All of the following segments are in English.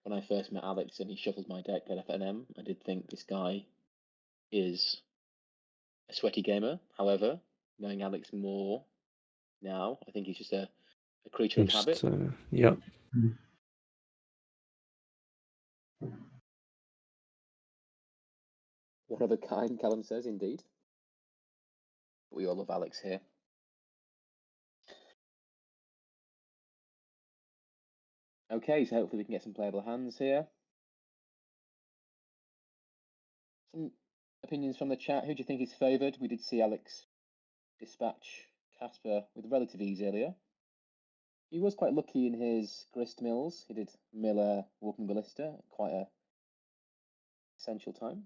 when I first met Alex and he shuffled my deck at FNM, I did think this guy is a sweaty gamer. However, knowing Alex more now, I think he's just a creature of habit. Yeah. One of a kind, Callum says, indeed. We all love Alex here. Okay, so hopefully we can get some playable hands here. Some opinions from the chat. Who do you think is favoured? We did see Alex dispatch Casper with relative ease earlier. He was quite lucky in his grist mills. He did Miller Walking Ballista at quite a essential time.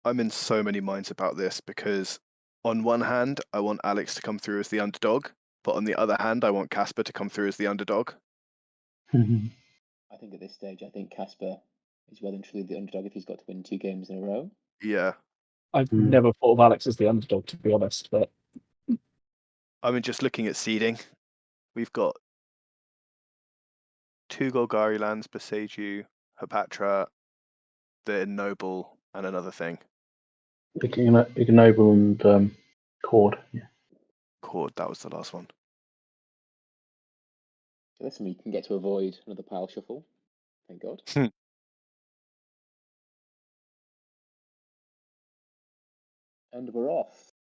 I'm in so many minds about this because on one hand, I want Alex to come through as the underdog, but on the other hand, I want Casper to come through as the underdog. I think at this stage, I think Casper is well and truly the underdog if he's got to win 2 games in a row. Yeah. I've never thought of Alex as the underdog, to be honest, but I mean, just looking at seeding, we've got 2 Golgari lands, Boseiju, Hapatra, the Ignoble, and another thing. Ignoble and Cord. Yeah. Cord, that was the last one. So listen, we can get to avoid another pile shuffle. Thank God. And we're off.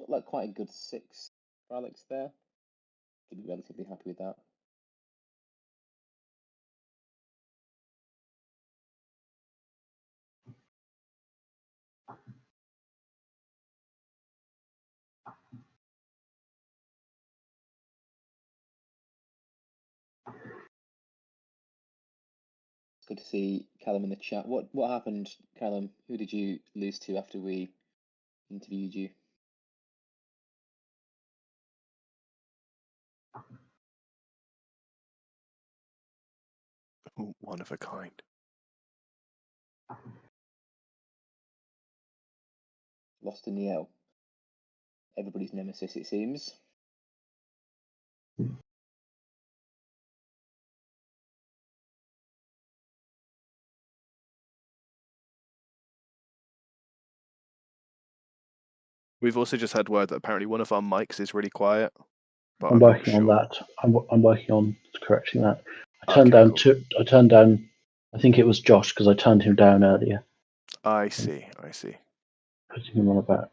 Looked like quite a good 6 for Alex there. Could be relatively happy with that. It's good to see Callum in the chat. What happened, Callum? Who did you lose to after we interviewed you? One of a kind. Lost to Neo. Everybody's nemesis, it seems. We've also just had word that apparently one of our mics is really quiet. But I'm working on that. I'm working on correcting that. I turned down. I think it was Josh because I turned him down earlier. I see. Putting him on about.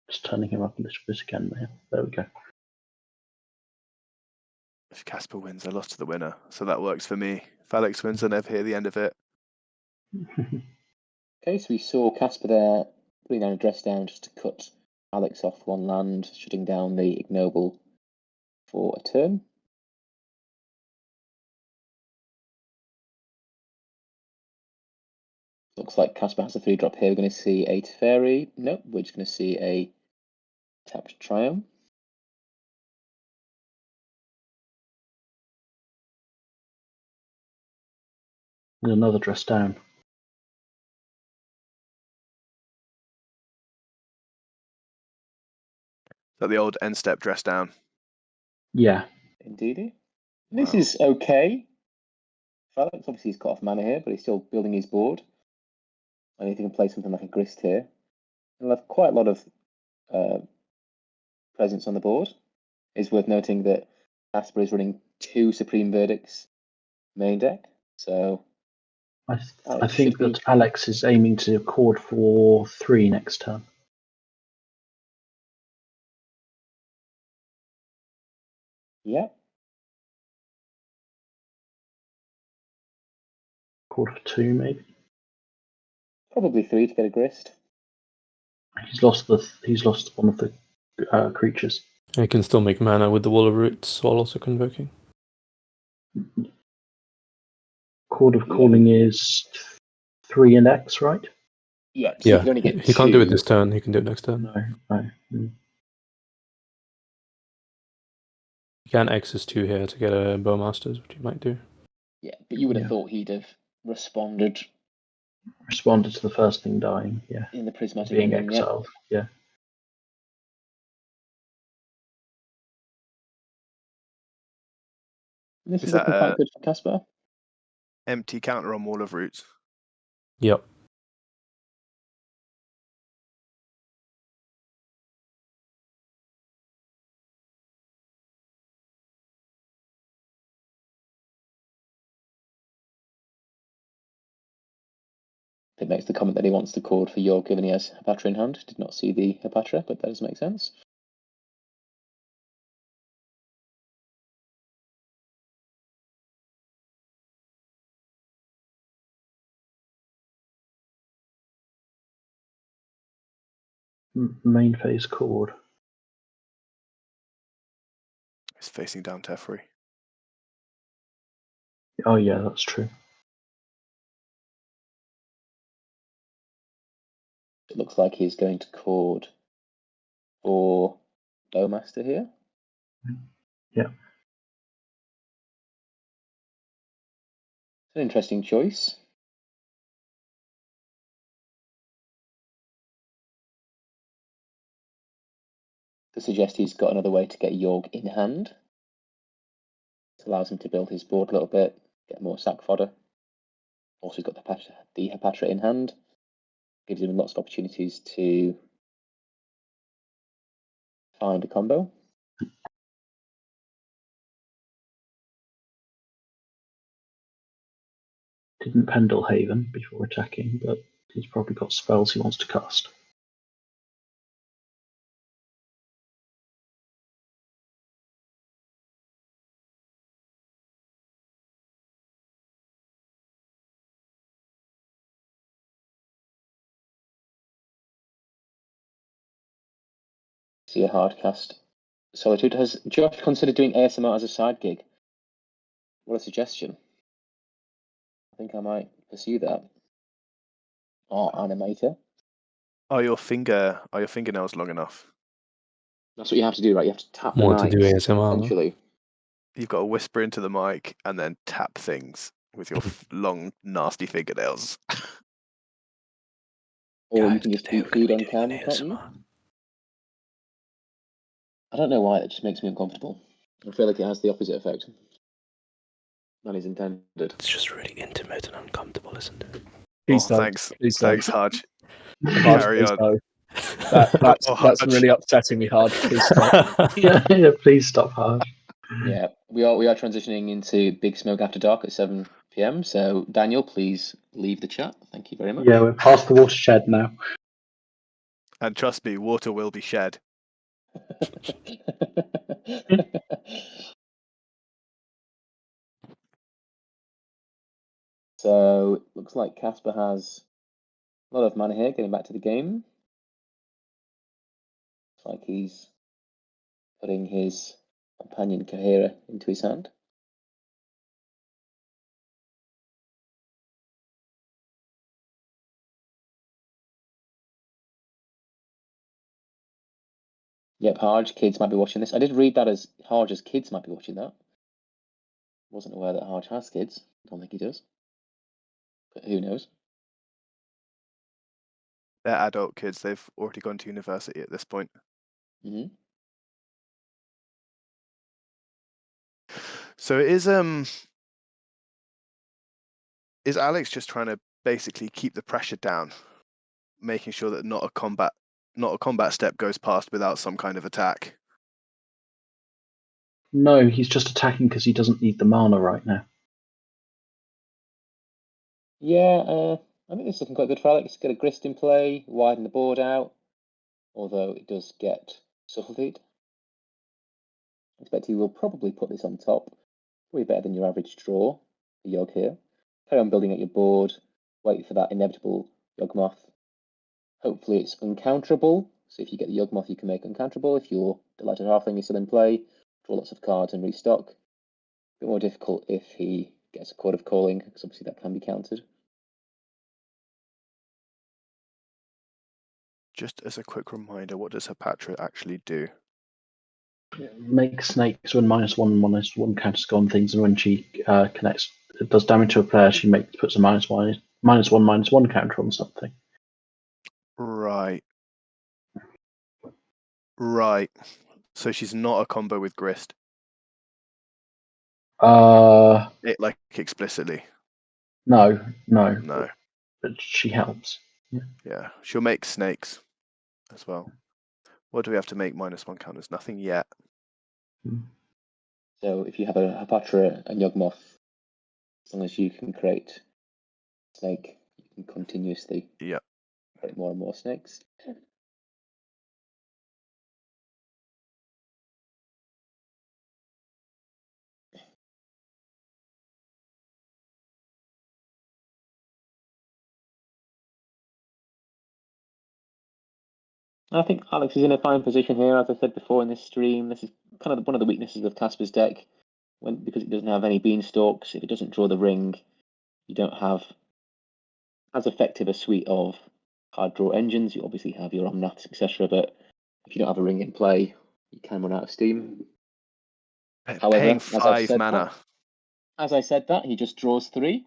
Just turning him up a little bit again there. There we go. If Casper wins, I lost to the winner, so that works for me. If Alex wins, I never hear the end of it. Okay, so we saw Casper there putting down a dress down just to cut Alex off 1 land, shutting down the Ignoble for a turn. Looks like Casper has a 3-drop here. We're going to see a Teferi. Nope, we're just going to see a tapped Triumph. And another dress down. Is that the old end step dress down? Yeah. Indeedy. This is okay. Alex, obviously he's cut off mana here, but he's still building his board. And he can play something like a Grist here. He'll have quite a lot of presence on the board. It's worth noting that Casper is running 2 Supreme Verdicts main deck. So I think that Alex is aiming to accord for 3 next turn. Yeah. Accord for 2 maybe. Probably 3 to get a Grist. He's lost one of the creatures. I can still make mana with the Wall of Roots while also convoking. Chord of Calling is 3 and X, right? Yeah, so you can only get he can't do it this turn. He can do it next turn. No. You can X's 2 here to get a Bowmasters, which you might do. Yeah, but you would have thought he'd have responded to the first thing dying, yeah. In the Prismatic being Ending, exiled, yeah. This Is is that looking quite a- good for Casper. Empty counter on Wall of Roots. Yep. It makes the comment that he wants to cord for York given he has Hepatra in hand. Did not see the Hepatra, but that does make sense. Main phase cord. It's facing down Teferi. Oh yeah, that's true. It looks like he's going to cord for Bowmaster here. Yeah. It's an interesting choice. To suggest he's got another way to get York in hand. This allows him to build his board a little bit, get more sack fodder. Also, he's got the Hepatra in hand. Gives him lots of opportunities to find a combo. Didn't Pendle Haven before attacking, but he's probably got spells he wants to cast. See a hard cast. Solitude. Has Josh considered doing ASMR as a side gig? What a suggestion. I think I might pursue that. Or animator. Are your fingernails long enough? That's what you have to do, right? You have to tap the More to mic, do ASMR. essentially. You've got to whisper into the mic and then tap things with your long, nasty fingernails. Or you Guys, can just today eat we're gonna food be on doing cam, an can't you? ASMR. I don't know why, it just makes me uncomfortable. I feel like it has the opposite effect than is intended. It's just really intimate and uncomfortable, isn't it? Please don't. Thanks, Please don't. thanks, Haj. Haj, Carry please on. no. That's Haj. really upsetting me, Haj. Please stop. Yeah, please stop hard. Yeah, we are transitioning into Big Smoke After Dark at 7 PM. So Daniel, please leave the chat. Thank you very much. Yeah, we're past the watershed now. And trust me, water will be shed. So looks like Casper has a lot of mana here, getting back to the game. Looks like he's putting his companion Kahira into his hand. Yep, Harge, kids might be watching this. I did read that as Harge's kids might be watching that. Wasn't aware that Harge has kids. Don't think he does. But who knows? They're adult kids. They've already gone to university at this point. Mm-hmm. So is Alex just trying to basically keep the pressure down, making sure that not a combat step goes past without some kind of attack? No, he's just attacking because he doesn't need the mana right now. Yeah, I think this is looking quite good for Alex. Get a grist in play, widen the board out, although it does get subtleted. I expect he will probably put this on top. Probably better than your average draw for Yogg here. Carry on building out your board, wait for that inevitable Yawgmoth. Hopefully it's uncounterable. So if you get the Yawgmoth, you can make uncounterable. If your Delighted Halfling is still in play, draw lots of cards and restock. A bit more difficult if he gets a Chord of Calling, because obviously that can be countered. Just as a quick reminder, what does Hepatra actually do? Make snakes when -1/-1 counters go on things, and when she connects, it does damage to a player. She puts a -1/-1 counter on something. Right. Right. So she's not a combo with Grist. It like explicitly. No. No. But she helps. Yeah. She'll make snakes as well. What do we have to make -1 counters? Nothing yet. So if you have a Hapatra and Yawgmoth, as long as you can create snake, you can continuously create more and more snakes. I think Alex is in a fine position here, as I said before in this stream. This is kind of one of the weaknesses of Casper's deck, because it doesn't have any beanstalks. If it doesn't draw the ring, you don't have as effective a suite of card draw engines. You obviously have your Omnaths, etc. But if you don't have a ring in play, you can run out of steam. However, Paying 5 mana. As I said that, he just draws 3.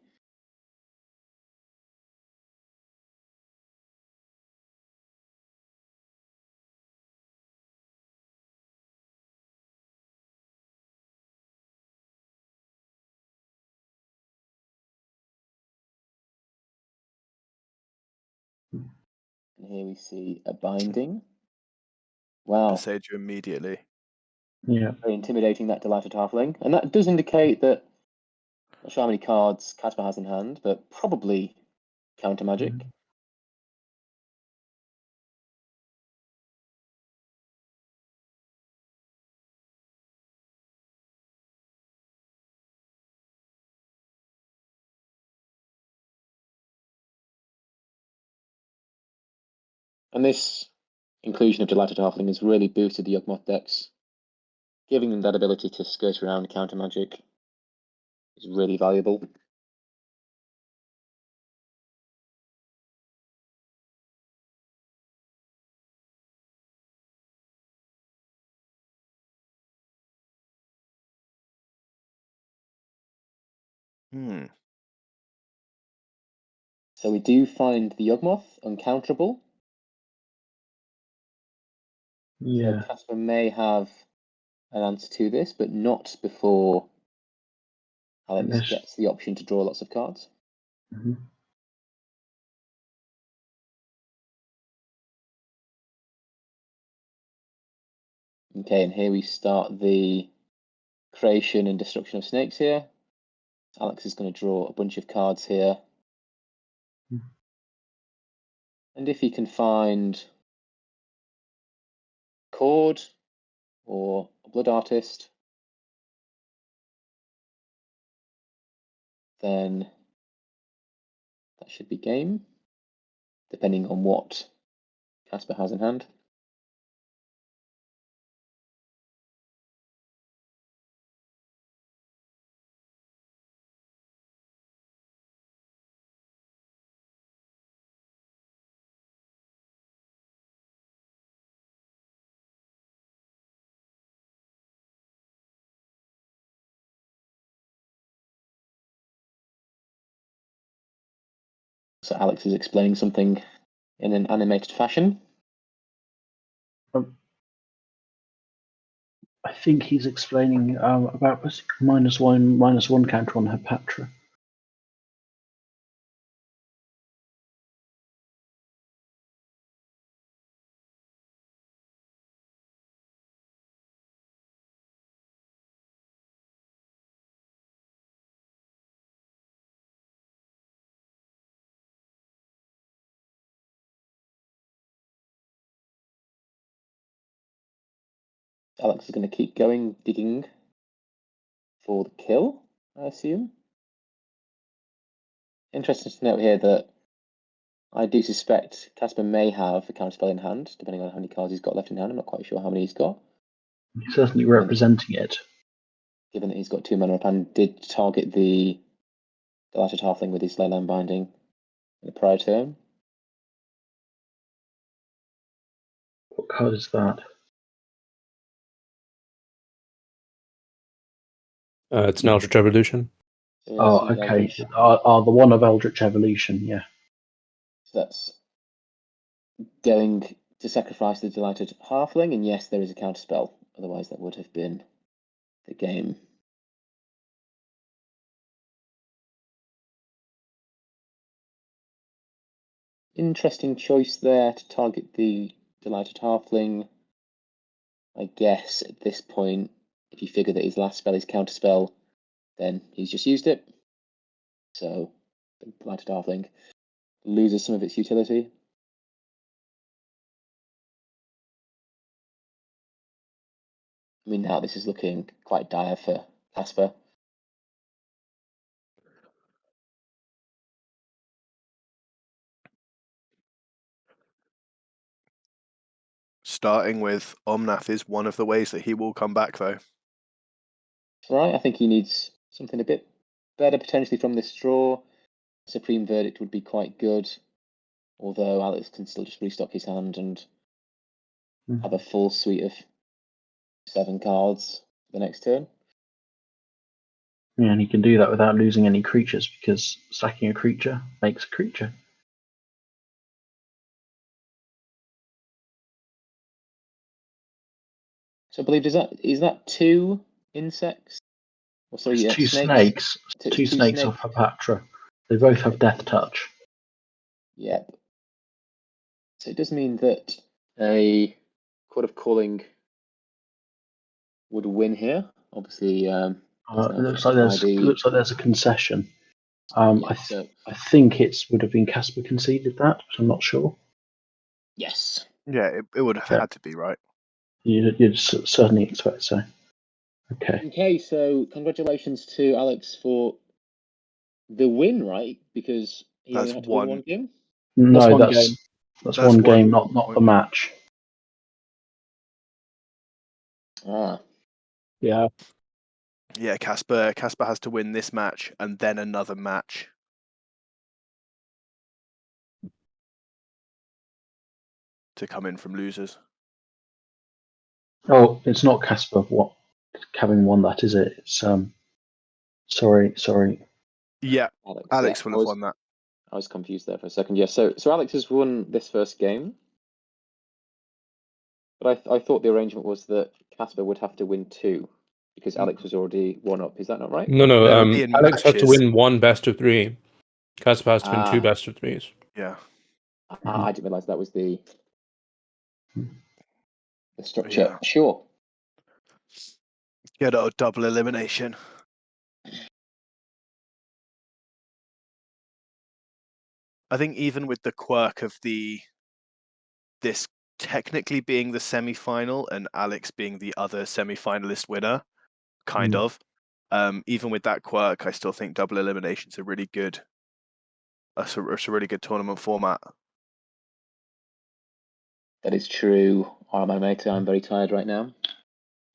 And here we see a binding. Wow. Presage you immediately. Yeah. Very intimidating, that Delighted Halfling. And that does indicate that, I'm not sure how many cards Casper has in hand, but probably counter magic. And this inclusion of Delighted Halfling has really boosted the Yawgmoth decks. Giving them that ability to skirt around counter magic is really valuable. So we do find the Yawgmoth uncounterable. Yeah. So Casper may have an answer to this, but not before Alex gets the option to draw lots of cards. Okay, and here we start the creation and destruction of snakes here. Alex is going to draw a bunch of cards here. And if he can find Cord or a Blood Artist, then that should be game, depending on what Casper has in hand. So Alex is explaining something in an animated fashion. I think he's explaining about -1/-1 counter on Hapatra. Alex is going to keep going, digging for the kill, I assume. Interesting to note here that I do suspect Casper may have a counterspell in hand, depending on how many cards he's got left in hand. I'm not quite sure how many he's got. He's certainly representing it. Given that he's got 2 mana up and did target the Delighted Halfling with his Leyline Binding in the prior turn. What card is that? It's an Eldritch Evolution. So Oh, okay. Eldritch. The one of Eldritch Evolution, yeah. So that's going to sacrifice the Delighted Halfling, and yes, there is a counterspell. Otherwise, that would have been the game. interesting choice there to target the Delighted Halfling. I guess at this point, if you figure that his last spell is Counterspell, then he's just used it. So the Delighted Halfling loses some of its utility. I mean, now this is looking quite dire for Casper. Starting with Omnath is one of the ways that he will come back, though. Right, I think he needs something a bit better potentially from this draw. Supreme Verdict would be quite good, although Alex can still just restock his hand and have a full suite of 7 cards the next turn. Yeah, and he can do that without losing any creatures because sacking a creature makes a creature. So I believe is that 2 insects? Or sorry, It's yeah, two snakes. Two snakes off Hapatra. They both have Death Touch. Yep. So it does mean that a Court of Calling would win here. Obviously, It looks like there's a concession. I think it would have been Casper conceded that, but I'm not sure. Yes. Yeah, it would have had to be, right? You'd certainly expect so. Okay. Okay, so congratulations to Alex for the win, right? Because he only had to win 1 game? No, that's that's one game, not the match. Ah. Yeah. Yeah, Casper has to win this match and then another match. To come in from losers. Oh, it's not Casper having won that, is it? It's sorry. Yeah, Alex will have won that. I was confused there for a second. Yeah, so Alex has won this first game. But I thought the arrangement was that Casper would have to win 2 because Alex was already 1 up. Is that not right? No. Alex had to win 1 best of 3. Casper has to win 2 best of 3s. Yeah. I didn't realize that was the structure. Yeah. Sure. Get a double elimination. I think even with the quirk of this technically being the semi-final and Alex being the other semi-finalist winner, kind of. Even with that quirk, I still think double elimination's a really good. It's a really good tournament format. That is true. Oh, my mate, I'm very tired right now.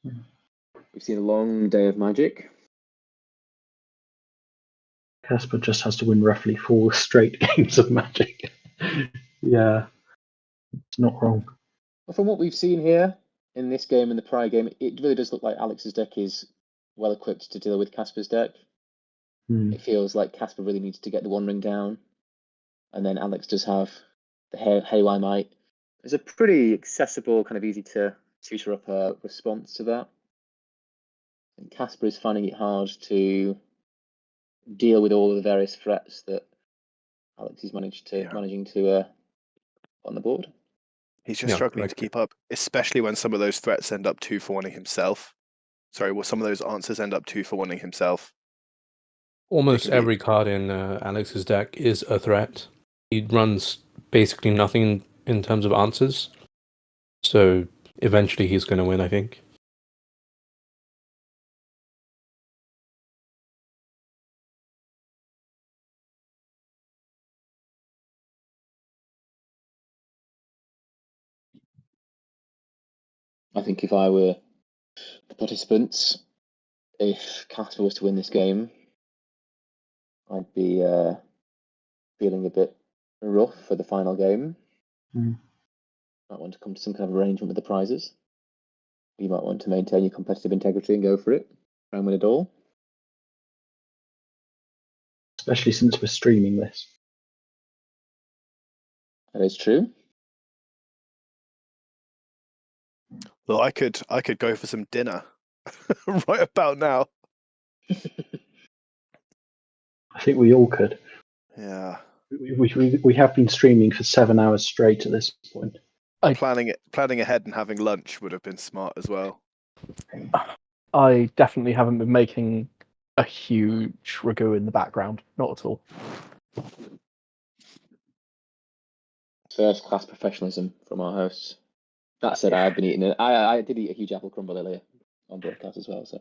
We've seen a long day of Magic. Casper just has to win roughly 4 straight games of Magic. Yeah, it's not wrong. Well, from what we've seen here in this game and the prior game, it really does look like Alex's deck is well equipped to deal with Casper's deck. It feels like Casper really needs to get the 1 ring down, and then Alex does have the Haywire Might. It's a pretty accessible, kind of easy to tutor up a response to that. And Casper is finding it hard to deal with all of the various threats that Alex is managing to on the board. He's just struggling to keep up, especially when some of those threats end up 2 for 1ing himself. Sorry, well, some of those answers end up 2 for 1ing himself. Almost every card in Alex's deck is a threat. He runs basically nothing in terms of answers. So eventually he's going to win, I think. I think if I were the participants, if Casper was to win this game, I'd be feeling a bit rough for the final game. Might want to come to some kind of arrangement with the prizes. You might want to maintain your competitive integrity and go for it. Try and win it all. Especially since we're streaming this. That is true. Well, I could go for some dinner right about now. I think we all could. Yeah. We have been streaming for 7 hours straight at this point. Planning ahead and having lunch would have been smart as well. I definitely haven't been making a huge ragu in the background. Not at all. First class professionalism from our hosts. That said, I have been eating it. I did eat a huge apple crumble earlier on broadcast as well. So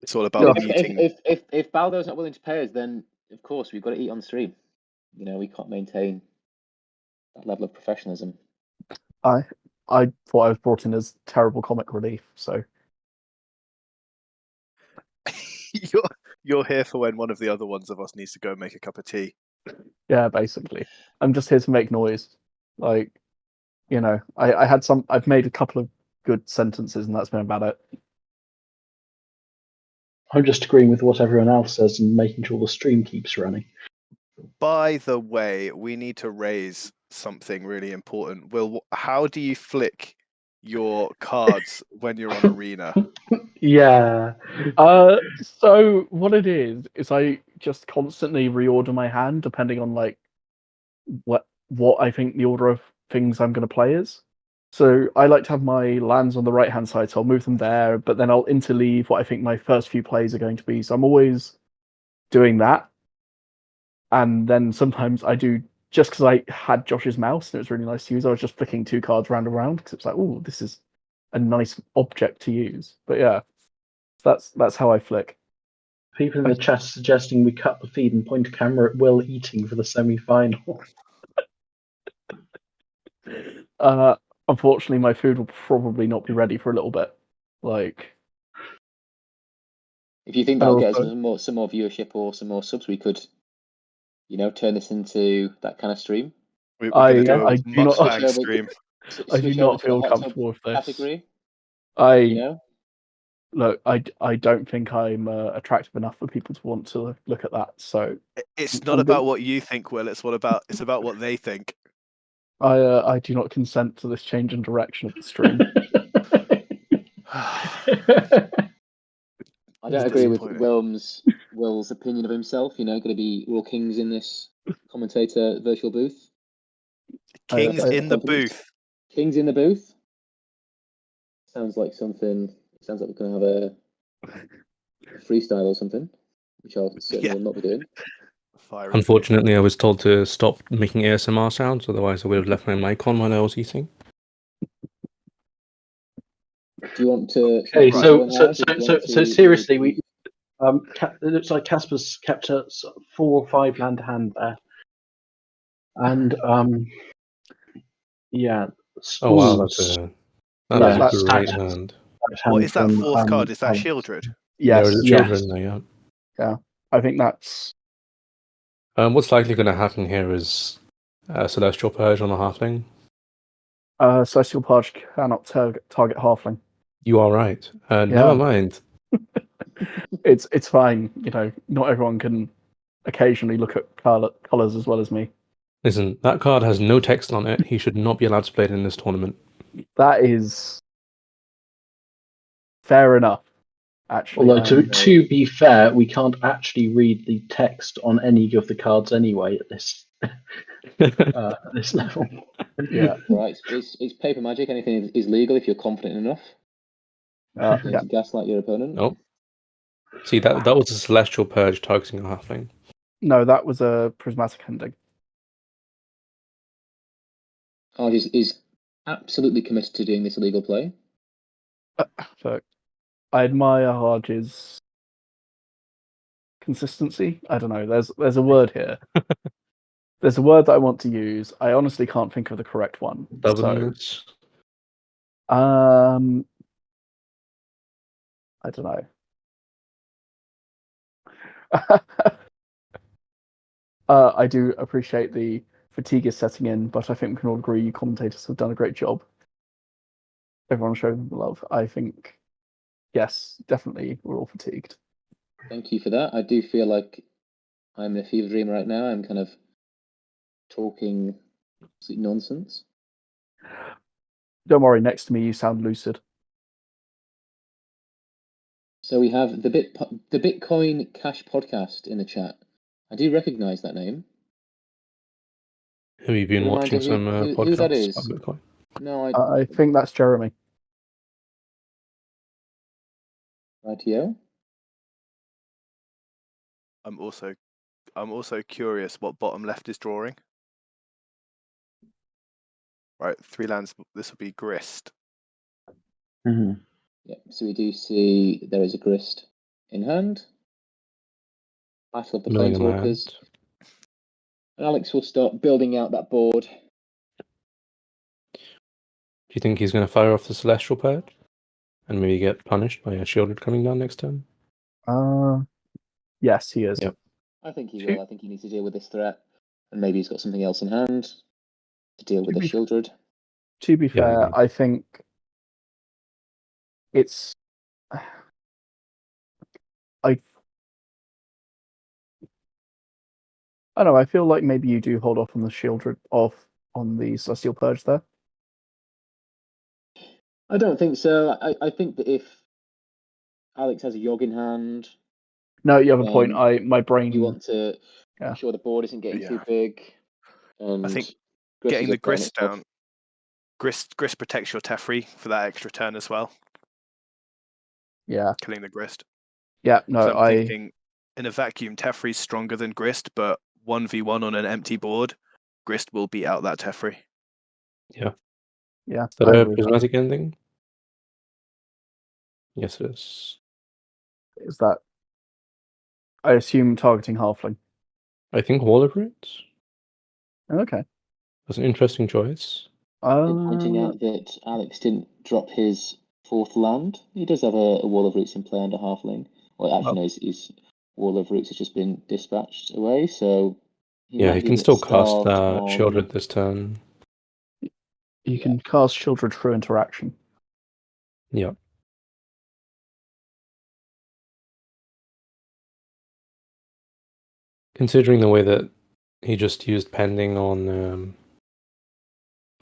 It's all about if, eating. if Baldo's not willing to pay us, then of course we've got to eat on stream. You know, we can't maintain that level of professionalism. I thought I was brought in as terrible comic relief, so You're here for when one of the other ones of us needs to go make a cup of tea. yeah, basically. I'm just here to make noise. Like, you know, I've made a couple of good sentences and that's been about it. I'm just agreeing with what everyone else says and making sure the stream keeps running. By the way, we need to raise something really important. Will, how do you flick your cards when you're on Arena? Yeah. So what it is I just constantly reorder my hand depending on like what I think the order of things I'm going to play is. So I like to have my lands on the right hand side, so I'll move them there, but then I'll interleave what I think my first few plays are going to be. So I'm always doing that. And then sometimes I do, just because I had Josh's mouse and it was really nice to use, I was just flicking 2 cards round and round because it's like, oh, this is a nice object to use. But yeah, that's how I flick. People in the chat are suggesting we cut the feed and point a camera at Will eating for the semi-final. Unfortunately, my food will probably not be ready for a little bit. Like, If you think that'll get us some more viewership or some more subs, we could, you know, turn this into that kind of stream. We're going to do a I do not mukbang stream. I do not feel comfortable with this. Category, I you know? look. I don't think I'm attractive enough for people to want to look at that. So It's not about what you think, Will. It's about what they think. I do not consent to this change in direction of the stream. I don't agree with Will's opinion of himself. You know, going to be Will Kings in this commentator virtual booth. Kings in the booth. Kings in the booth. Sounds like something. Sounds like we're going to have a freestyle or something, which I'll certainly will not be doing. Unfortunately, I was told to stop making ASMR sounds, otherwise I would have left my mic on while I was eating. Do you want to? Okay, so seriously, we it looks like Casper's kept a 4 or 5 land hand there, and yeah. Oh wow, that's a great hand. What is that 4th card? Is that Shieldred? Yes. Yes. Children there, Yeah. I think that's. What's likely going to happen here is Celestial Purge on the halfling. Celestial Purge cannot target halfling. You are right. Never mind. It's fine. You know, not everyone can occasionally look at colors as well as me. Listen, that card has no text on it. He should not be allowed to play it in this tournament. That is fair enough. Actually, although to be fair, we can't actually read the text on any of the cards anyway at this this level. Yeah, right. It's paper magic. Anything is legal if you're confident enough. To gaslight your opponent. Nope. See, that was a Celestial Purge targeting a halfling. No, that was a prismatic ending. Oh, he's absolutely committed to doing this illegal play. So, I admire Harge's consistency. I don't know. There's a word here. There's a word that I want to use. I honestly can't think of the correct one. Stubbornness. So, I don't know. I do appreciate the fatigue is setting in, but I think we can all agree commentators have done a great job. Everyone showing them love. I think, yes, definitely, we're all fatigued. Thank you for that. I do feel like I'm in a fever dream right now. I'm kind of talking nonsense. Don't worry, next to me you sound lucid. So we have the Bitcoin Cash podcast in the chat. I do recognise that name. Have you been Reminder watching some who podcasts that is? about Bitcoin? No, I think that's Jeremy. ITO. I'm also curious what bottom left is drawing. Right, 3 lands. This will be grist. Mhm. Yeah, so we do see there is a grist in hand. Battle of the Milling a Planeswalkers. land. And Alex will start building out that board. Do you think he's going to fire off the Celestial Purge and maybe get punished by a Shieldred coming down next turn? Yes, he is. Yep. I think he will. I think he needs to deal with this threat. And maybe he's got something else in hand to deal with the Shieldred. To be Yeah, I fair, agree. I think it's. I don't know. I feel like maybe you do hold off on the Shieldred on the Celestial Purge there. I don't think so. I think that if Alex has a Yogg in hand, No, you have a point. My brain. you want to Yeah. make sure the board isn't getting too Yeah. big. And I think Grist getting is the up there and grist it's tough. down. Grist protects your Teferi for that extra turn as well. Yeah. Killing the grist. Yeah. No, So I'm thinking in a vacuum, Teferi's stronger than grist, but 1v1 on an empty board, grist will beat out that Teferi. Yeah. Is that I a agree with that. prismatic ending? Yes, it is. Is that? I assume targeting halfling. I think Wall of Roots. Okay. That's an interesting choice. Pointing out that Alex didn't drop his 4th land. He does have a Wall of Roots in play under halfling. Well, actually, no, his Wall of Roots has just been dispatched away, so he Yeah, might he be a can bit still cast starved on- Shieldred this turn. You can cast Shieldred through interaction. Yeah. Considering the way that he just used pending on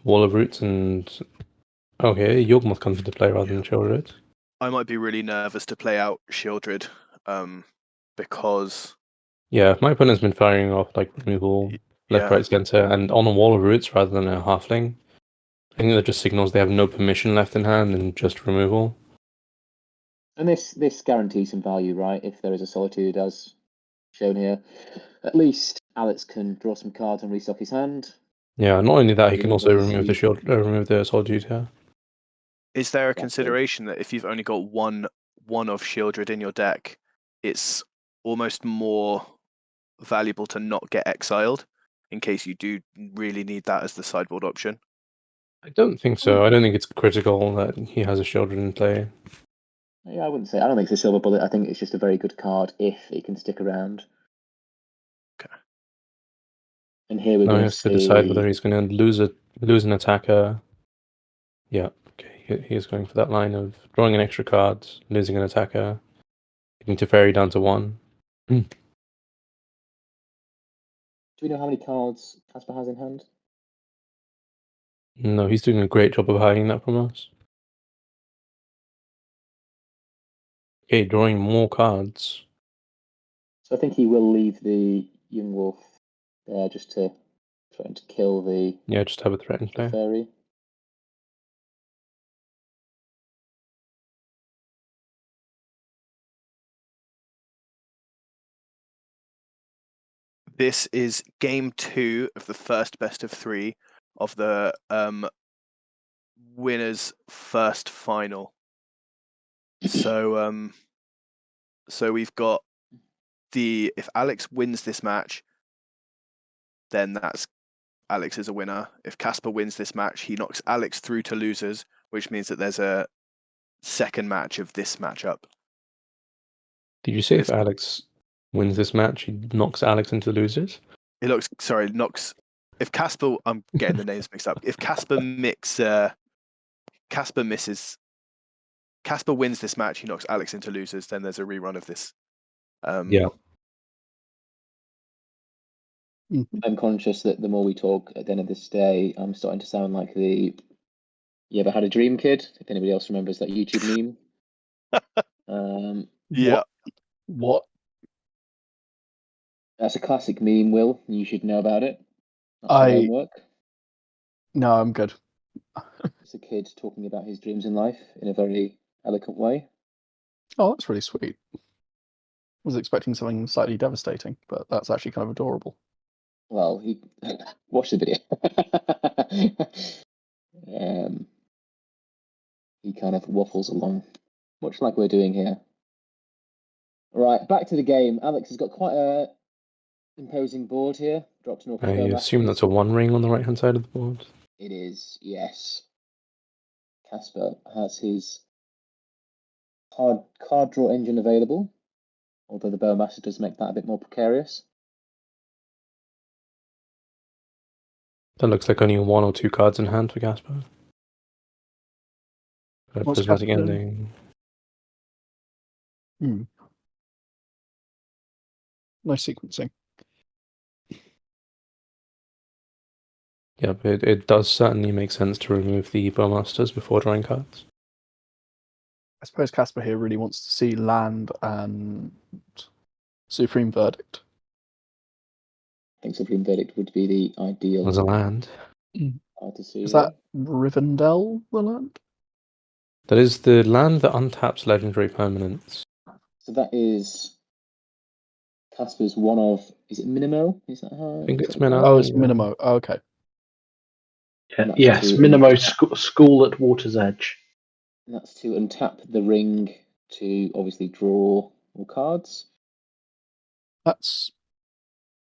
Wall of Roots and okay, Yawgmoth comes into play rather than Shieldred. I might be really nervous to play out Shieldred, because Yeah, my opponent's been firing off like removal left, right, center, and on a Wall of Roots rather than a halfling. I think that just signals they have no permission left in hand and just removal. And this guarantees some value, right? If there is a Solitude, as shown here, at least Alex can draw some cards and restock his hand. Yeah, not only that, he can also Presumably remove the shield, remove the Solitude here. is there a Exactly. consideration that if you've only got one of Shieldred in your deck, it's almost more valuable to not get exiled in case you do really need that as the sideboard option? I don't think so. I don't think it's critical that he has a Shieldred in play. Yeah, I wouldn't say. I don't think it's a silver bullet. I think it's just a very good card if it can stick around. Okay. And here we're Now he going has to to decide whether see. he's going to lose an attacker. Yeah, okay. He is going for that line of drawing an extra card, losing an attacker, getting Teferi down to 1. Do we know how many cards Casper has in hand? No, he's doing a great job of hiding that from us. Okay, drawing more cards. So I think he will leave the Yawgmoth there just to try to kill the Yeah, just have a threat in play. fairy. This is game 2 of the first best of 3 of the winner's first final. So we've got if Alex wins this match, then that's Alex is a winner. If Casper wins this match, he knocks Alex through to losers, which means that there's a second match of this matchup. Did you say if Alex wins this match, he knocks Alex into losers? Knocks. If Casper, I'm getting the names mixed up. If Casper Casper wins this match, he knocks Alex into losers, then there's a rerun of this. Yeah. I'm conscious that the more we talk at the end of this day, I'm starting to sound like the "You ever had a dream kid?" If anybody else remembers that YouTube meme. Yeah. What? That's a classic meme, Will. You should know about it. That's your homework. No, I'm good. It's a kid talking about his dreams in life in a very eloquent way. Oh, that's really sweet. I was expecting something slightly devastating, but that's actually kind of adorable. Well, he watch the video. He kind of waffles along, much like we're doing here. Right, back to the game. Alex has got quite a imposing board here. Dropped an I assume that's a one ring on the right hand side of the board. It is, yes. Casper has his card draw engine available, although the Bowmaster does make that a bit more precarious. That looks like only 1 or 2 cards in hand for Casper. What's Prismatic Casper Ending. Nice sequencing. Yeah, but it does certainly make sense to remove the Bowmasters before drawing cards. I suppose Casper here really wants to see land and Supreme Verdict. I think Supreme Verdict would be the ideal. As a land. Hard to see. Is that Rivendell, the land? That is the land that untaps legendary permanents. So that is Casper's one of. Is it Minimo? Is that how? I think it's Minimo. Oh, it's Minimo. Oh, okay. Yes, Minimo School at Water's Edge. And that's to untap the ring to obviously draw more cards. That's.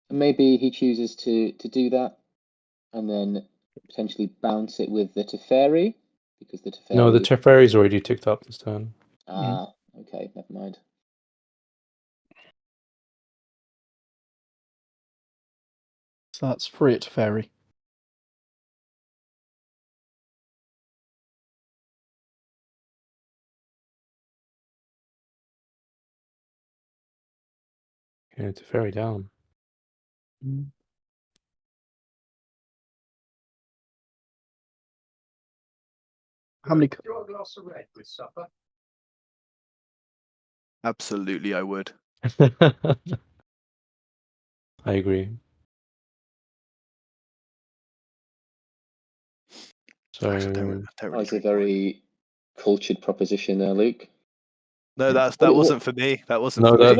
And maybe he chooses to do that, and then potentially bounce it with the Teferi, because the Teferi. No, the Teferi's already ticked up this turn. Ah, okay, never mind. So that's free at Teferi. Okay, Teferi down. How many? Do you want a glass of red with supper? Absolutely, I would. I agree. So I don't really That's a drink wine. very cultured proposition there, Luke. No, that wasn't for me. That wasn't no, for me.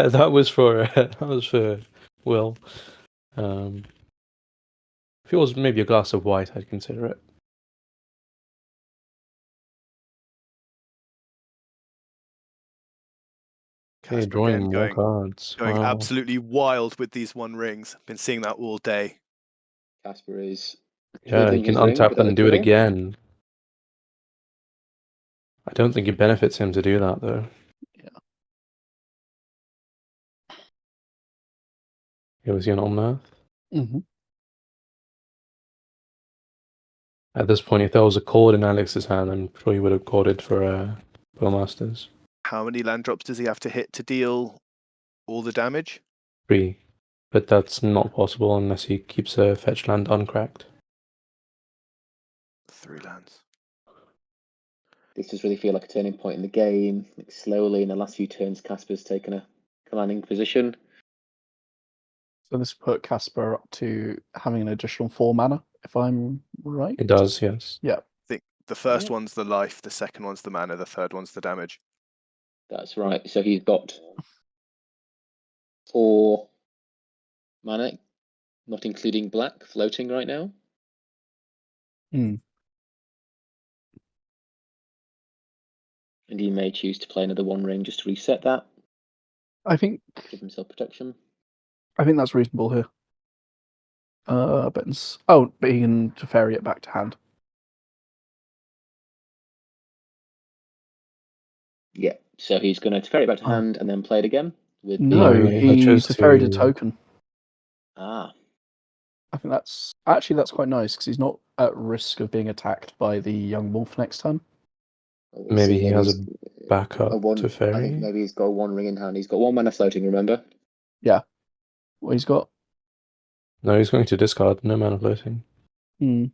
that was for that was for Will. If it was maybe a glass of white, I'd consider it. Okay, Casper drawing again, more cards. going Wow. absolutely wild with these one rings. Been seeing that all day. Casper is. Yeah, you can untap and do it again. I don't think it benefits him to do that, though. Yeah. Was he on Omnath? Mm-hmm. At this point, if there was a chord in Alex's hand, I'm sure he would have chorded for Bowmasters. How many land drops does he have to hit to deal all the damage? 3. But that's not possible unless he keeps a fetch land uncracked. 3 lands. This does really feel like a turning point in the game. Like slowly, in the last few turns, Casper's taken a commanding position. So this put Casper up to having an additional 4 mana, if I'm right. It does, yes. Yeah. I think the first one's the life, the second one's the mana, the third one's the damage. That's right. So he's got 4 mana, not including black, floating right now. And he may choose to play another 1 ring just to reset that. I think. Give himself protection. I think that's reasonable here. But he can Teferi it back to hand. Yeah. So he's going to Teferi it back to hand and then play it again with. No, he chose Teferied a to- token. Ah. I think that's quite nice because he's not at risk of being attacked by the Yawgmoth next turn. We'll Maybe see. he has a backup I think Teferi. maybe he's got 1 ring in hand. He's got 1 mana floating, remember? Yeah. What he's got? No, he's going to discard. No mana floating. I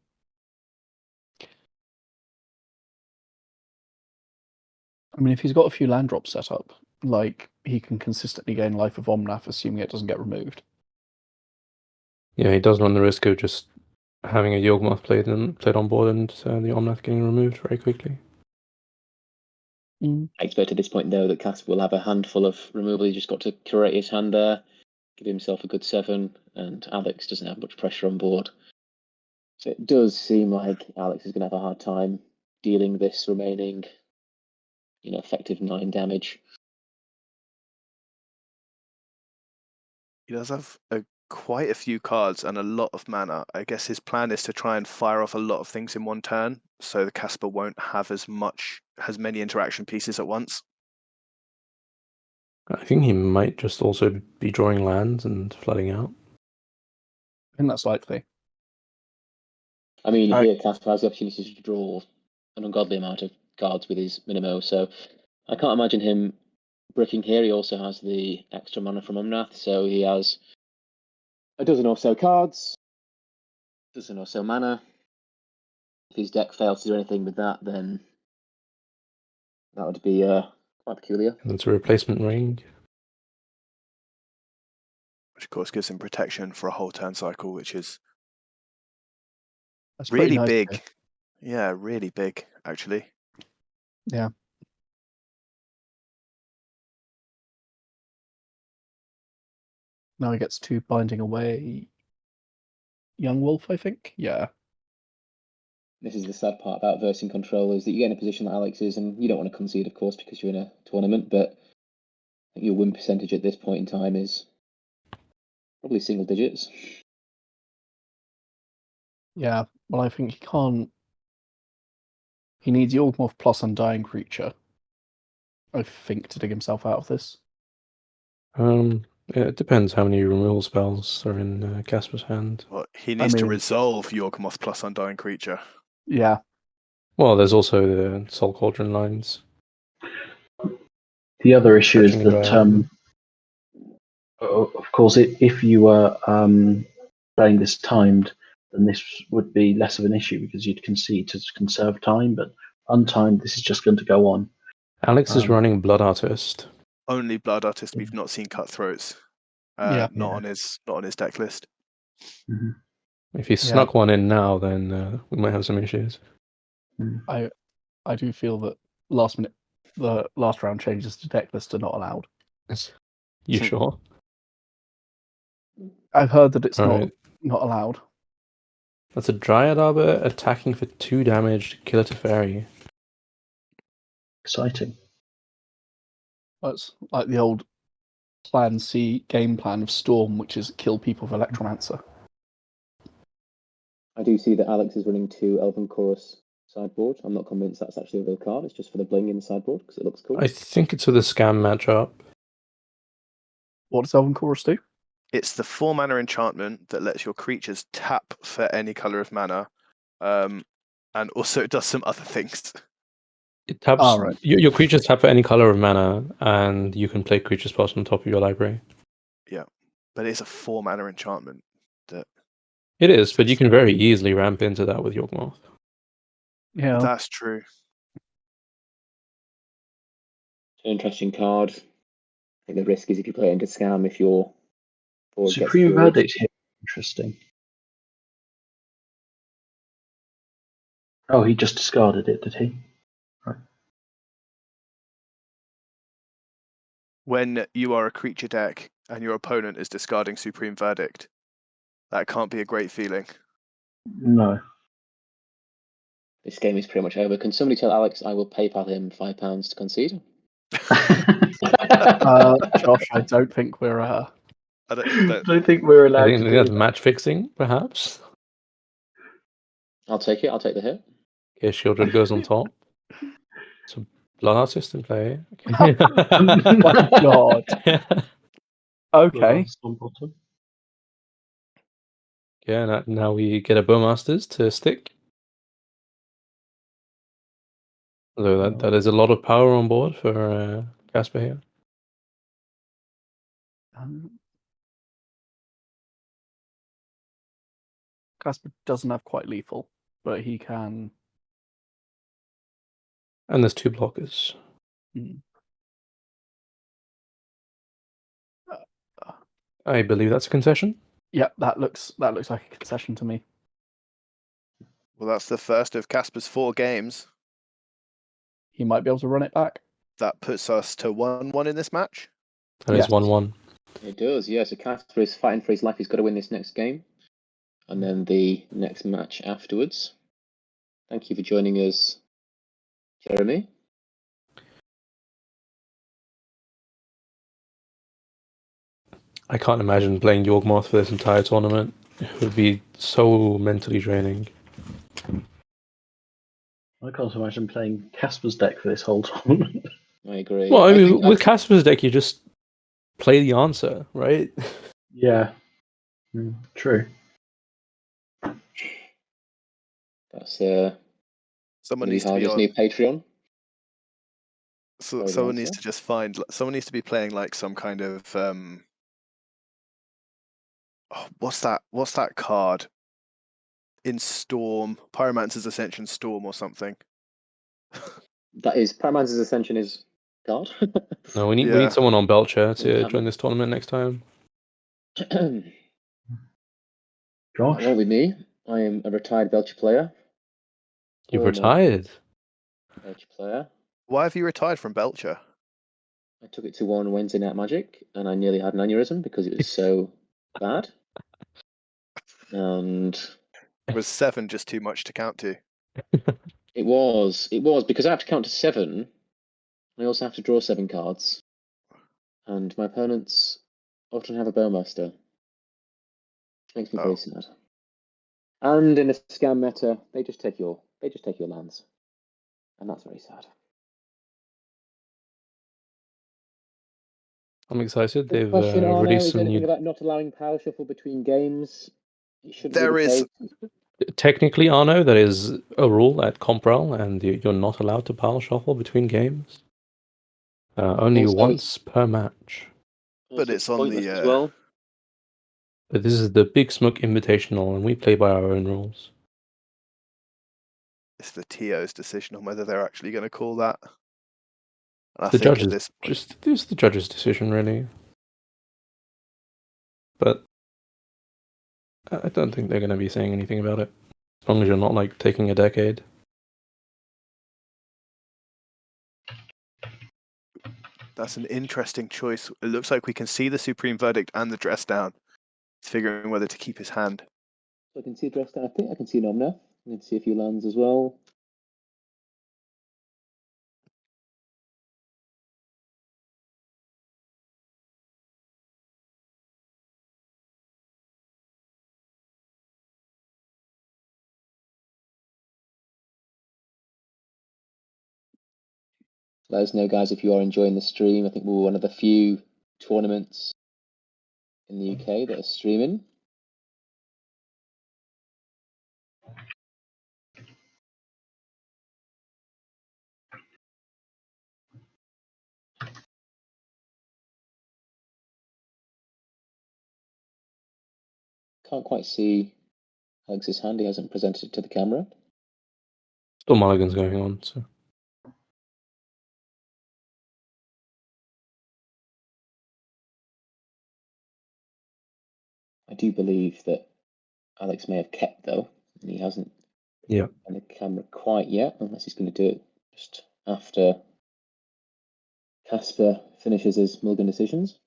mean, if he's got a few land drops set up, like he can consistently gain life of Omnath, assuming it doesn't get removed. Yeah, he does run the risk of just having a Yawgmoth played on board and the Omnath getting removed very quickly. I expect at this point, though, that Casper will have a handful of removal. He's just got to curate his hand there, give himself a good 7, and Alex doesn't have much pressure on board. So it does seem like Alex is going to have a hard time dealing this remaining, effective 9 damage. He does have quite a few cards and a lot of mana. I guess his plan is to try and fire off a lot of things in one turn, so the Casper won't have as many interaction pieces at once. I think he might just also be drawing lands and flooding out. I think that's likely. I mean, here Casper has the opportunity to draw an ungodly amount of cards with his Minimo, so I can't imagine him bricking here. He also has the extra mana from Omnath, so he has a dozen or so cards, a dozen or so mana. If his deck fails to do anything with that, then that would be quite peculiar. And it's a replacement ring. Which of course gives him protection for a whole turn cycle, which is That's really nice, big. Yeah, really big, actually. Yeah. Now he gets 2 binding away. Young Wolf, I think. Yeah. This is the sad part about versing control, is that you get in a position that Alex is, and you don't want to concede, of course, because you're in a tournament, but I think your win percentage at this point in time is probably single digits. Yeah. Well, I think he can't. He needs Yawgmoth plus Undying Creature, I think, to dig himself out of this. Yeah, it depends how many removal spells are in Casper's hand. Well, he needs to mean- resolve Yawgmoth plus Undying Creature. Yeah. Well, there's also the Soul Cauldron lines. The other issue is Fetching a that, of course, if you were playing this timed, then this would be less of an issue because you'd concede to conserve time. But untimed, this is just going to go on. Alex is running Blood Artist. Only Blood Artist. We've not seen Cutthroats. Yeah. Not on his deck list. Mm-hmm. If he snuck one in now, then we might have some issues. I do feel that the last round changes to deck list are not allowed. You sure? I've heard that it's Alright. not allowed. That's a Dryad Arbor attacking for 2 damage to kill a Teferi. Exciting. That's like the old Plan C game plan of Storm, which is kill people with Electromancer. I do see that Alex is running 2 Elven Chorus sideboard. I'm not convinced that's actually a real card. It's just for the bling in the sideboard because it looks cool. I think it's with a scam matchup. What does Elven Chorus do? It's the 4 mana enchantment that lets your creatures tap for any color of mana, and also it does some other things. It taps. Right. Your creatures tap for any color of mana, and you can play creature spots on top of your library. Yeah, but it's a 4 mana enchantment. It is, but you can very easily ramp into that with Yawgmoth. Yeah. That's true. An interesting card. I think the risk is if you play it into scam, if your board gets Supreme fluid. Verdict here. Interesting. Oh, he just discarded it, did he? Right. When you are a creature deck and your opponent is discarding Supreme Verdict, that can't be a great feeling. No. This game is pretty much over. Can somebody tell Alex I will PayPal him £5 to concede? Josh, I don't think we're. I don't think we're allowed I think to do that's that. match fixing, perhaps. I'll take it. I'll take the hit. Okay, Shieldred goes on top. So Blood Artist in play. Oh my god. Okay. On bottom. Yeah, now we get a Bowmasters to stick. Although that is a lot of power on board for Casper here. Casper doesn't have quite lethal, but he can. And there's 2 blockers. I believe that's a concession. Yep, that looks like a concession to me. Well, that's the first of Casper's 4 games. He might be able to run it back. That puts us to 1-1 in this match. That is Yes. 1-1. It does, yeah. So Casper is fighting for his life. He's got to win this next game. And then the next match afterwards. Thank you for joining us, Jeremy. I can't imagine playing Yawgmoth for this entire tournament. It would be so mentally draining. I can't imagine playing Casper's deck for this whole tournament. I agree. Well, I mean, think- with Casper's deck, you just play the answer, right? Yeah, true. That's Someone gonna be needs to be Harvey's on. new Patreon. So, Sorry, someone the needs answer. to just find. Someone needs to be playing like some kind of. What's that card? In Storm, Pyromancer's Ascension Storm or something. That is Paramancer's Ascension is God. No, we Yeah. need someone on Belcher to Encampment. join this tournament next time. That Josh? won't be me. I am a retired Belcher player. You've Former retired. Belcher player. Why have you retired from Belcher? I took it to one Wednesday Night Magic, and I nearly had an aneurysm because it was so bad. And Was 7 just too much to count to? it was because I have to count to 7. I also have to draw 7 cards, and my opponents often have a Bowmaster. Makes me Oh. very sad. And in a scam meta, they just take your lands, and that's very sad. I'm excited. Good They've question, Arno. released Is some anything new. about not allowing power shuffle between games? It shouldn't There be the is- case. Technically, Arno, that is a rule at Comprel, and you're not allowed to pile shuffle between games. Only Also, once per match. But it's on pointless the, as well. But this is the Big Smoke Invitational, and we play by our own rules. It's the TO's decision on whether they're actually going to call that. And I The think at judges, this point, just it's the judge's decision, really. But I don't think they're going to be saying anything about it, as long as you're not like taking a decade. that's an interesting choice. It looks like we can see the Supreme Verdict and the Dress Down. He's figuring whether to keep his hand. So I can see a dress down. I think I can see an Omnath. I can see a few lands as well. Let us know, guys, if you are enjoying the stream. I think we're one of the few tournaments in the UK that are streaming. Can't quite see Alex's hand. He hasn't presented it to the camera. Still mulligans going on, so. I do believe that Alex may have kept, though, and he hasn't Yeah. on the camera quite yet, unless he's going to do it just after Casper finishes his mulligan decisions.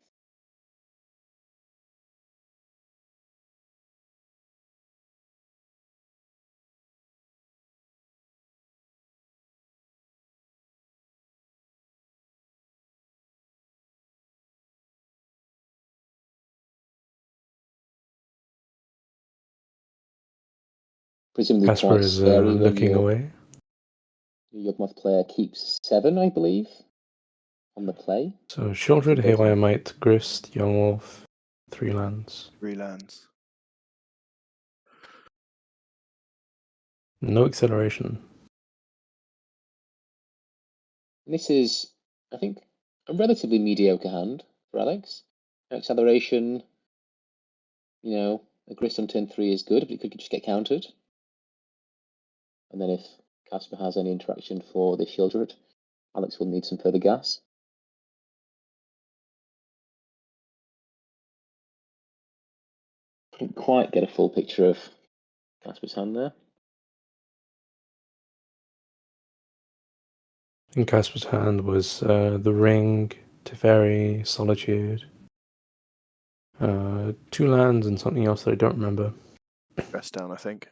Presumably Casper quite is scary when looking your away. Yawgmoth player keeps 7, I believe, on the play. So Shieldred, Haywire Might, Grist, Yawgmoth, 3 lands. 3 lands. No acceleration. This is, I think, a relatively mediocre hand for Alex. Acceleration, a Grist on turn 3 is good, but it could just get countered. And then if Casper has any interaction for the Shieldred, Alex will need some further gas. Couldn't quite get a full picture of Casper's hand there. In Casper's hand was the Ring, Teferi, Solitude, 2 lands and something else that I don't remember. Rest down, I think.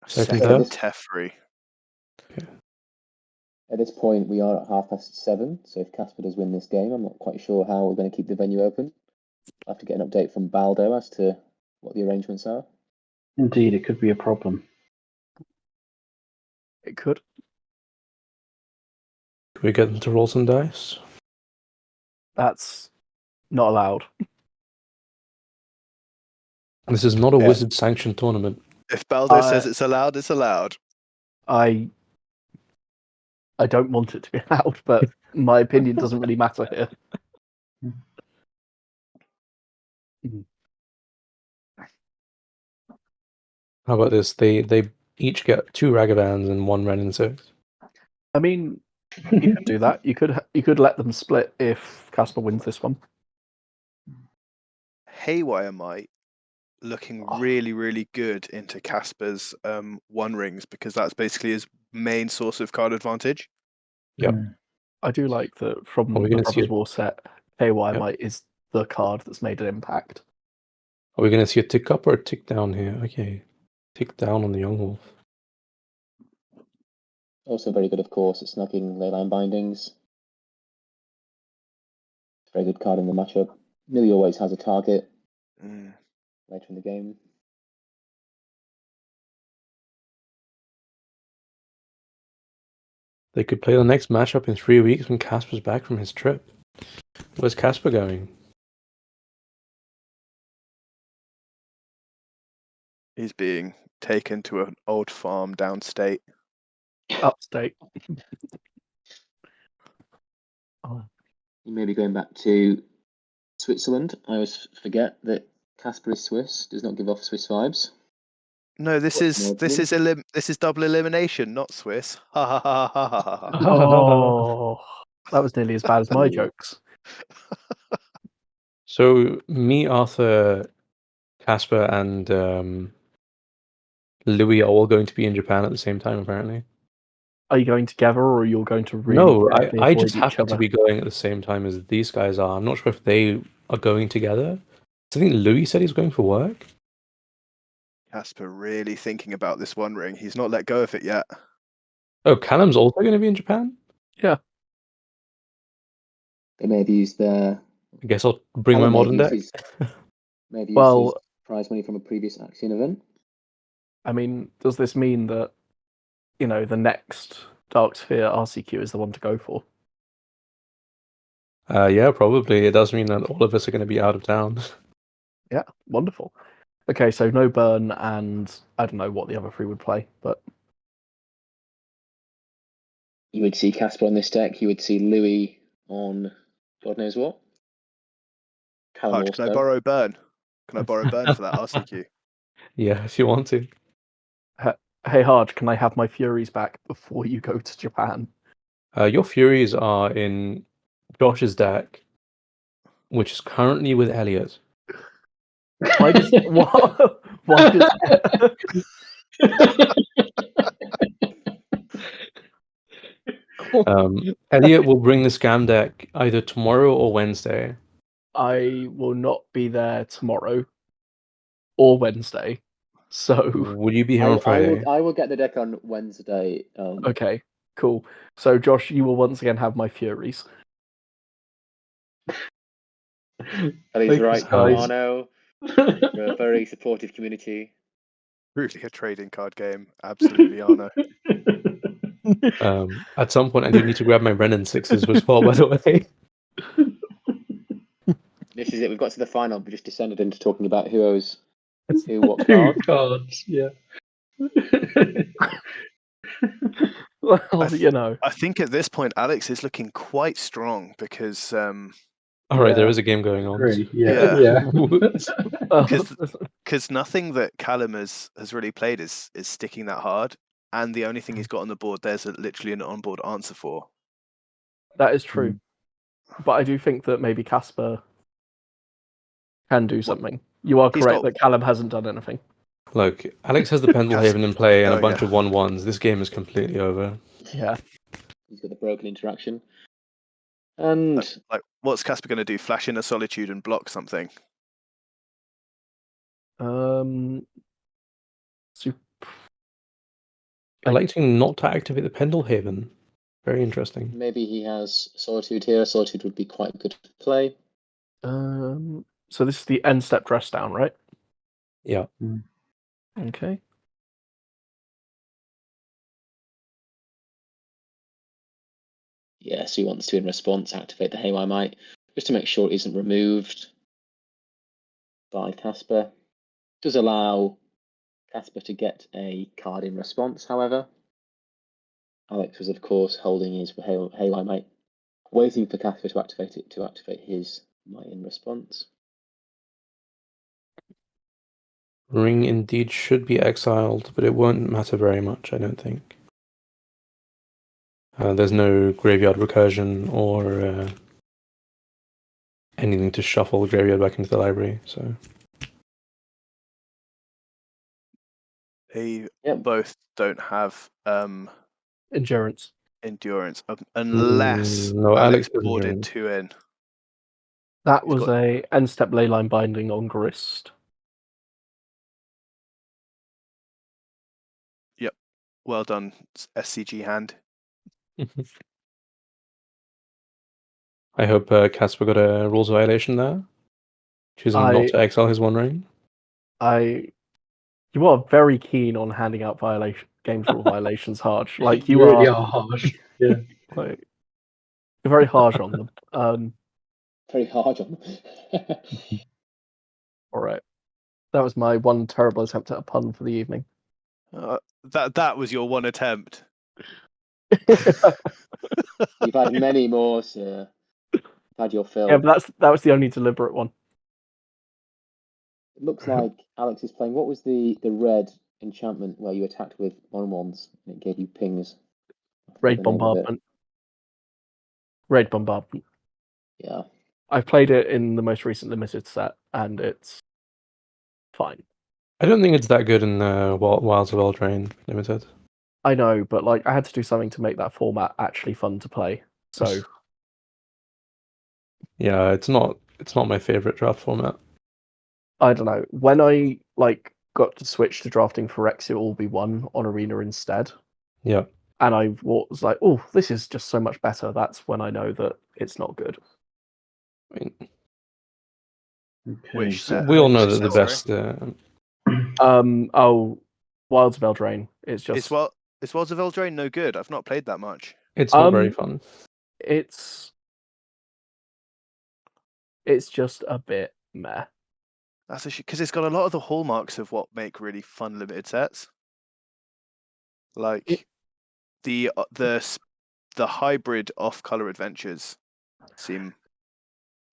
Second Second theft? Teferi. At this point, we are at 7:30, so if Casper does win this game, I'm not quite sure how we're going to keep the venue open. I'll have to get an update from Baldo as to what the arrangements are. Indeed, it could be a problem. It could. Can we get them to roll some dice? That's not allowed. This is not a Yeah. wizard sanctioned tournament. If Baldo says it's allowed, it's allowed. I don't want it to be allowed, but my opinion doesn't really matter here. How about this? They each get 2 Ragavans and 1 Ren and 6. I mean, you could do that. You could let them split if Casper wins this one. Haywire Might looking really, really good into Casper's 1 rings because that's basically his main source of card advantage. Yep. I do like that from Are we the gonna see Brothers it? War set, Haywire Yep. Might is the card that's made an impact. Are we going to see a tick up or a tick down here? Okay. Tick down on the Yawgmoth. Also very good, of course, at snugging Leyline Bindings. Very good card in the matchup. Nearly always has a target later in the game. They could play the next matchup in 3 weeks when Casper's back from his trip. Where's Casper going? He's being taken to an old farm downstate. Upstate. You may be going back to Switzerland. I always forget that Casper is Swiss, does not give off Swiss vibes. No, this is double elimination, not Swiss. Ha ha ha ha ha ha. Oh, that was nearly as bad as my jokes. So, me, Arthur, Casper, and Louis are all going to be in Japan at the same time, apparently. Are you going together, or you're going to really? No, directly I avoid just each happen other? to be going at the same time as these guys are. I'm not sure if they are going together. I think Louis said he's going for work. Casper really thinking about this 1 ring. He's not let go of it yet. Oh, Callum's also going to be in Japan? They may have used their... I guess I'll bring my Callum modern deck. May have used Well, his prize money from a previous Axion event. I mean, does this mean that, the next Dark Sphere RCQ is the one to go for? Yeah, probably. It does mean that all of us are going to be out of town. Yeah, wonderful. Okay, so no burn, and I don't know what the other 3 would play, but You would see Casper on this deck. You would see Louis on God knows what. Callum Hutch, can I also. borrow burn? Can I borrow burn for that RCQ? Yeah, if you want to. hey, Hard, can I have my Furies back before you go to Japan? Your Furies are in Josh's deck, which is currently with Elliot. Why does why does Elliot will bring the scam deck either tomorrow or Wednesday. I will not be there tomorrow or Wednesday. So Will you be here on Friday? I will get the deck on Wednesday. okay, cool. So Josh, you will once again have my Furies. He's right, guys. Arno. We're a very supportive community. Truly a trading card game. Absolutely, Arno. At some point, I do need to grab my Renin 6s as well, by the way. This is it. We've got to the final. We just descended into talking about who owes who what 2 card. cards, yeah. Well, I think at this point, Alex is looking quite strong because All right, there is a game going on. Agree. Yeah. Whoops. because nothing that Callum has really played is sticking that hard. and the only thing he's got on the board, there's literally an onboard answer for. That is true. But I do think that maybe Casper can do something. You are He's correct got- that Callum hasn't done anything. Look, Alex has the Pendelhaven in play and a Oh, bunch yeah. of 1/1s. This game is completely over. Yeah. He's got the broken interaction. And Like, what's Casper going to do? Flash in a Solitude and block something? So Electing not to activate the Pendelhaven. Very interesting. maybe he has Solitude here. Solitude would be quite good to play. so this is the end step dress down, right? Yeah. Okay. Yeah, so he wants to, in response, activate the Haywire Might, just to make sure it isn't removed by Casper. Does allow Casper to get a card in response, however. Alex was, of course, holding his Haywire Might, waiting for Casper to activate it, to activate his Might in response. Ring indeed should be exiled, but it won't matter very much, I don't think. There's no graveyard recursion or anything to shuffle the graveyard back into the library, so... They both don't have Endurance. endurance, unless no, Alex Alex has boarded endurance. 2 in. That He's was got- a end step leyline binding on Grist. Yep. Well done, SCG hand. I hope Casper got a rules violation there. Choosing not to exile his One Ring. You are very keen on handing out games rule violations, Harsh. Like You really are harsh. Yeah. Like, you're very harsh on them. Very hard on them. All right. That was my one terrible attempt at a pun for the evening. That was your one attempt. You've had many more, sir. You've had your fill. Yeah, but that was the only deliberate one. It looks like Alex is playing. What was the red enchantment where you attacked with 1/1s and it gave you pings? Raid Bombardment. Raid Bombardment. Yeah. I've played it in the most recent limited set, and it's fine. I don't think it's that good in Wilds of Eldraine Limited. I know, but like I had to do something to make that format actually fun to play. So yeah, it's not my favorite draft format. I don't know. When I got to switch to drafting Phyrexia All Be One on Arena instead. Yeah. And I was like, oh, this is just so much better. That's when I know that it's not good. I mean, Which set? we all know Which that the set, sorry? best. Wilds of Eldraine. It's just Is Wilds of Eldraine no good? I've not played that much. It's not very fun. It's just a bit meh. That's a because it's got a lot of the hallmarks of what make really fun limited sets. Like the hybrid off-color adventures seem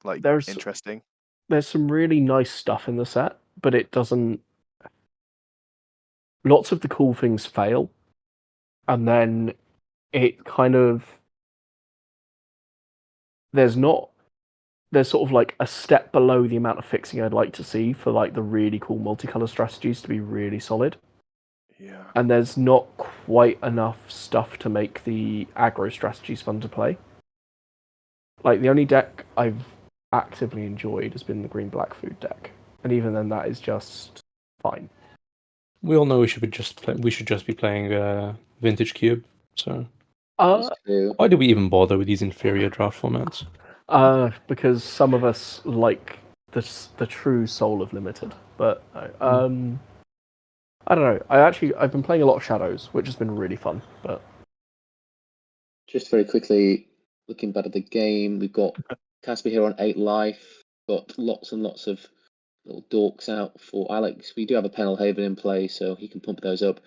like interesting. There's some really nice stuff in the set, but it doesn't. Lots of the cool things fail, and then it kind of there's sort of like a step below the amount of fixing I'd like to see for like the really cool multicolor strategies to be really solid. Yeah. And there's not quite enough stuff to make the aggro strategies fun to play. Like the only deck I've actively enjoyed has been the green-black food deck, and even then, that is just fine. We all know we should just be playing Vintage Cube. So why do we even bother with these inferior draft formats? Because some of us like the true soul of limited, but I don't know. I've been playing a lot of Shadows, which has been really fun. But just very quickly, looking back at the game, we've got Casper here on 8 life. Got lots and lots of little dorks out for Alex. We do have a Pendelhaven in play, so he can pump those up.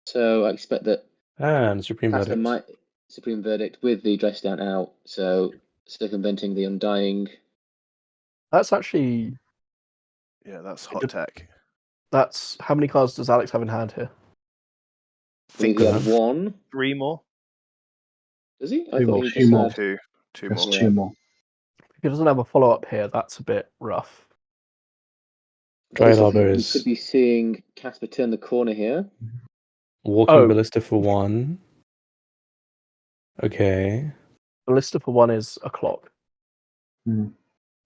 So I expect that and Supreme Casper Verdict. might Supreme Verdict with the dress down out, so circumventing the Undying. That's actually that's hot tech. That's how many cards does Alex have in hand here? think he had enough. one. 3 more. Does he? I Two thought more, he two just more. had. Two There's more. Yeah. 2 more. If he doesn't have a follow up here, that's a bit rough. Dryad Also, Arbor we is could be seeing Casper turn the corner here. walking Oh. ballista for 1. Okay. Ballista for 1 is a clock. Hmm.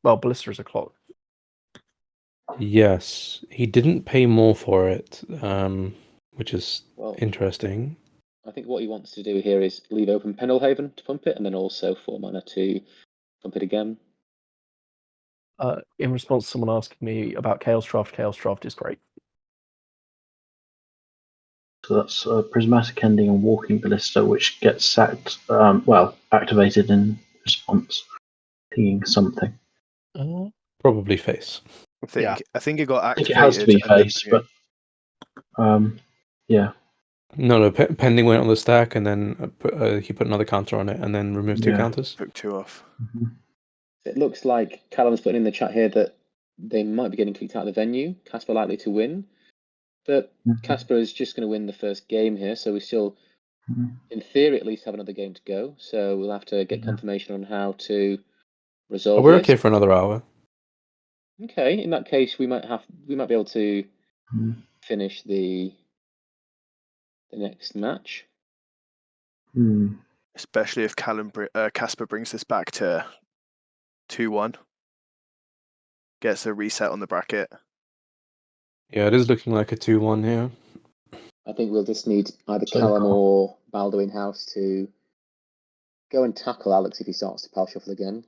Well, Ballista is a clock. Yes, he didn't pay more for it, which is Well, interesting. I think what he wants to do here is leave open Pendelhaven to pump it, and then also 4 mana to pump it again. In response to someone asking me about Chaos Draft is great. So that's Prismatic Ending and Walking Ballista, which gets sacked, activated in response, pinging something. Probably face. I think it got I think activated. it has to be and then face, but yeah. No, pending went on the stack, and then he put another counter on it, and then removed 2 Yeah. counters. took 2 off. Mhm. It looks like Callum's putting in the chat here that they might be getting kicked out of the venue. Casper likely to win. But Mhm. Casper is just going to win the first game here, so we still, Mhm. in theory, at least have another game to go. So we'll have to get Yeah. confirmation on how to Oh, resolve we're this. okay for another hour. Okay, in that case, we might be able to Mhm. finish the next match. Hmm. Especially if Casper brings this back to 2-1. Gets a reset on the bracket. Yeah, it is looking like a 2-1 here. I think we'll just need either So Callum far. or Baldo in house to go and tackle Alex if he starts to pal shuffle again.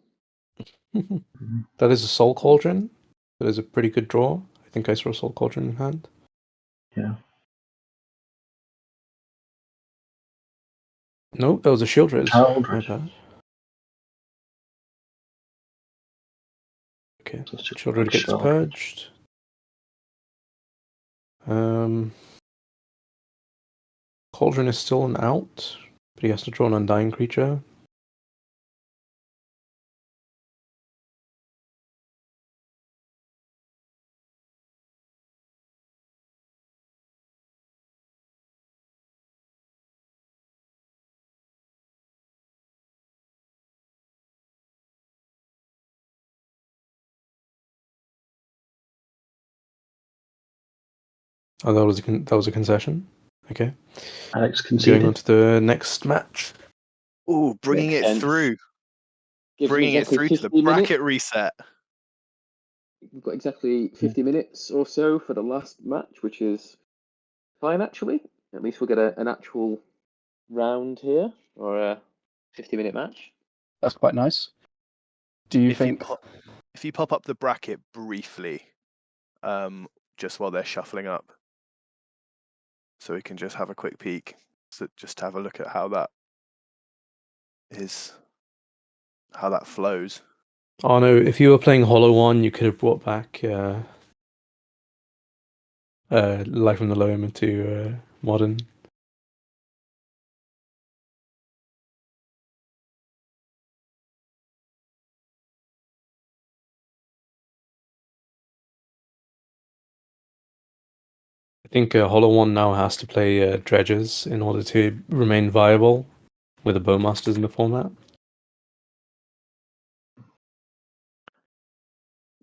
That is a Soul Cauldron. That is a pretty good draw. I think I saw a Soul Cauldron in hand. Yeah. Nope, that was a Shield Res. Child My Res. bad. Okay, So it's just Shield Res a gets Shield. purged. Cauldron is still an out, but he has to draw an Undying creature. Oh, that was a concession. Okay, Alex going conceded. on to the next match. Ooh, bringing Makes it sense. through. Gives Bringing me it through to the 50 bracket minutes. reset. We've got exactly 50 minutes or so for the last match, which is fine actually. At least we'll get an actual round here, or a 50-minute match. That's quite nice. Do you If you pop up the bracket briefly, just while they're shuffling up, so we can just have a quick peek, so just have a look at how that flows. Oh no, if you were playing Hollow One, you could have brought back Life from the Loam into Modern. I think Hollow One now has to play Dredges in order to remain viable with the Bowmasters in the format.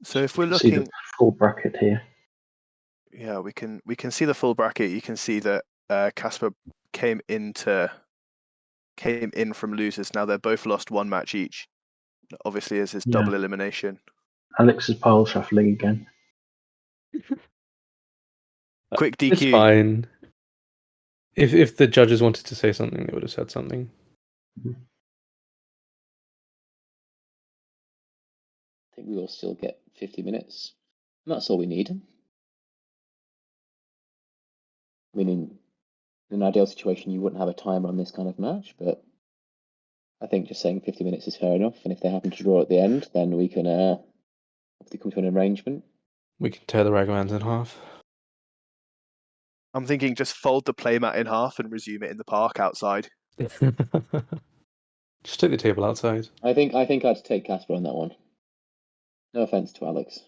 So if we're See looking, the full bracket here. yeah, we can see the full bracket. You can see that Casper came in from losers. Now they're both lost 1 match each. Obviously, as his Yeah. double elimination. Alex is pile shuffling again. Quick It's DQ. fine. If the judges wanted to say something, they would have said something. I think we will still get 50 minutes. And that's all we need. I mean, in an ideal situation, you wouldn't have a timer on this kind of match, but I think just saying 50 minutes is fair enough. And if they happen to draw at the end, then we can hopefully come to an arrangement. We can tear the Ragamans in half. I'm thinking just fold the playmat in half and resume it in the park outside. Just take the table outside. I think I'd take Casper on that one. No offense to Alex.